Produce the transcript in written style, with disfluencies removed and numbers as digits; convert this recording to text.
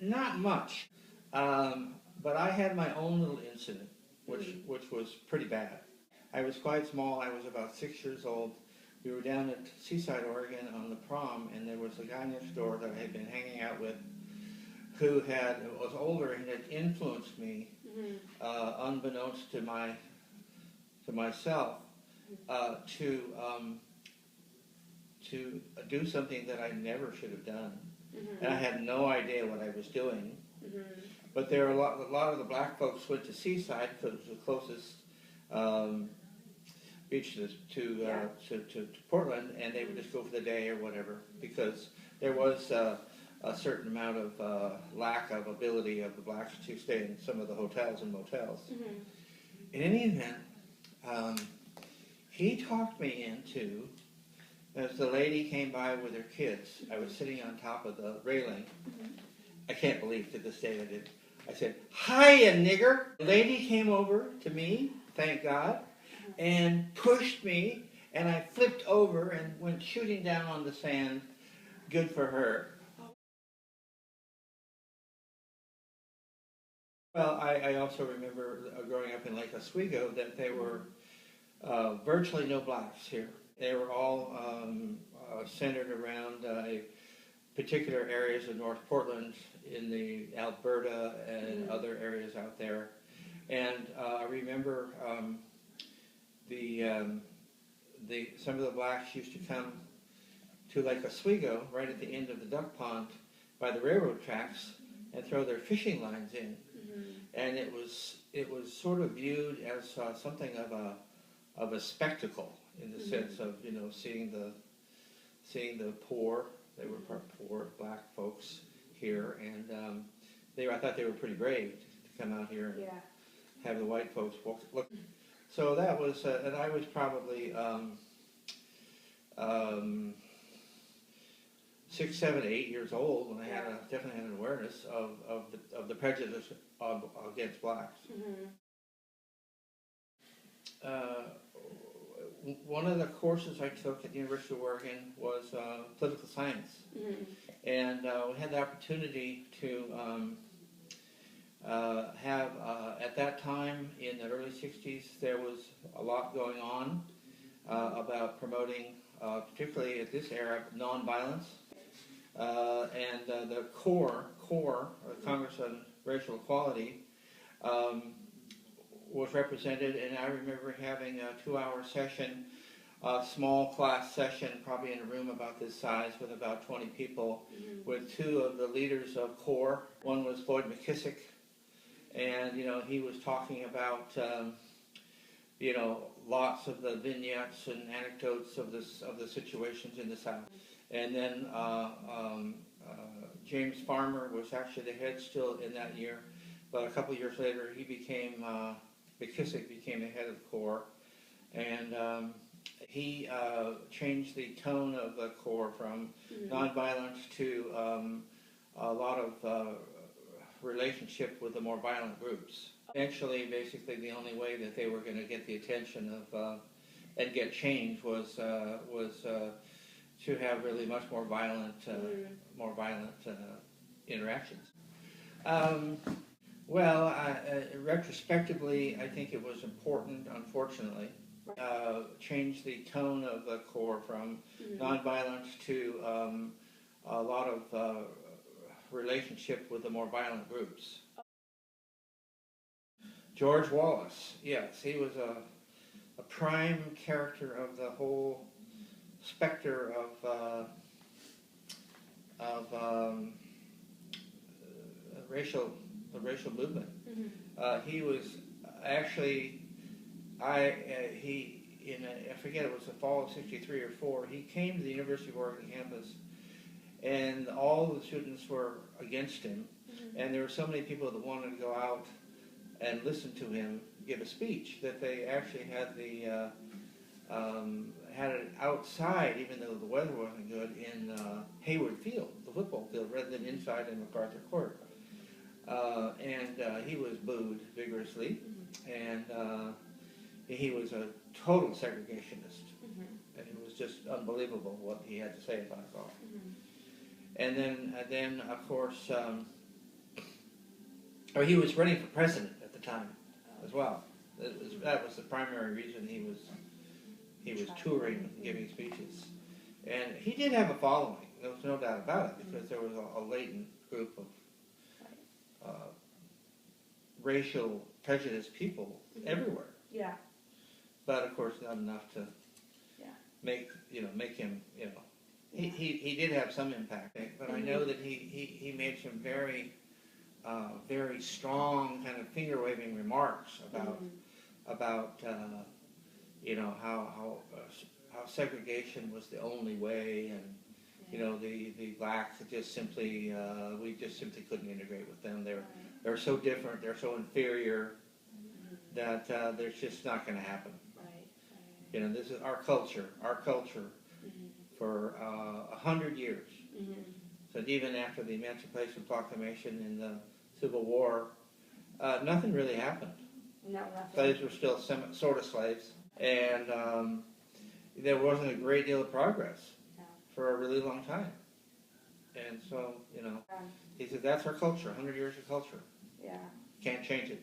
Not much, but I had my own little incident, which was pretty bad. I was quite small. I was about 6 years old. We were down at Seaside, Oregon, on the prom, and there was a guy next door that I had been hanging out with, who was older and had influenced me, unbeknownst to myself, to do something that I never should have done, and I had no idea what I was doing. But there were a lot of the black folks went to Seaside because it was the closest beach to Portland, and they would just go for the day or whatever, because there was a certain amount of lack of ability of the blacks to stay in some of the hotels and motels. In any event, he talked me into, as the lady came by with her kids, I was sitting on top of the railing. I can't believe to this day I did. I said, "Hiya, nigger!" The lady came over to me, thank God, and pushed me, and I flipped over and went shooting down on the sand. Good for her. Well, I also remember growing up in Lake Oswego that there were virtually no blacks here. They were all centered around particular areas of North Portland, in the Alberta and other areas out there. And I remember some of the blacks used to come to Lake Oswego, right at the end of the duck pond by the railroad tracks, and throw their fishing lines in. And it was sort of viewed as something of a spectacle, in the sense of, seeing the poor. They were poor black folks here, and I thought they were pretty brave to come out here and have the white folks look. So that was, and I was probably 6, 7, 8 years old when I definitely had an awareness of the prejudice against blacks. One of the courses I took at the University of Oregon was political science, and we had the opportunity to have, at that time in the early 60s, there was a lot going on about promoting, particularly at this era, nonviolence, and the CORE, Congress on Racial Equality, was represented, and I remember having a 2-hour session, a small class session, probably in a room about this size with about 20 people, with two of the leaders of CORE. One was Floyd McKissick, and he was talking about lots of the vignettes and anecdotes of the situations in the South. And then James Farmer was actually the head still in that year, but a couple years later McKissick became the head of CORE, and he changed the tone of the CORE from nonviolence to a lot of relationship with the more violent groups. Eventually, basically, the only way that they were going to get the attention of and get change was to have really much more violent interactions. Well, retrospectively, I think it was important, unfortunately, change the tone of the CORE from nonviolence to a lot of relationship with the more violent groups. George Wallace, yes, he was a prime character of the whole specter of the racial movement. He was actually, I forget, it was the fall of '63 or '4. He came to the University of Oregon campus, and all the students were against him, and there were so many people that wanted to go out and listen to him give a speech that they actually had had it outside, even though the weather wasn't good, in Hayward Field, the football field, rather than inside in MacArthur Court. And he was booed vigorously, and he was a total segregationist. And it was just unbelievable what he had to say about it all. And then of course, or he was running for president at the time as well. That was the primary reason he was touring and giving speeches. And he did have a following, there was no doubt about it, because there was a latent group of racial prejudiced people everywhere. Yeah. But of course not enough to Yeah. make him, he did have some impact, but I know that he made some very very strong kind of finger waving remarks about how segregation was the only way, and the blacks just simply we just simply couldn't integrate with them. They're so different, they're so inferior that there's just not going to happen. Right. This is our culture for 100 years. So even after the Emancipation Proclamation and the Civil War, nothing really happened. No, nothing. Slaves were still sort of slaves, and there wasn't a great deal of progress for a really long time. And so, he said, that's our culture, 100 years of culture. Yeah. Can't change it.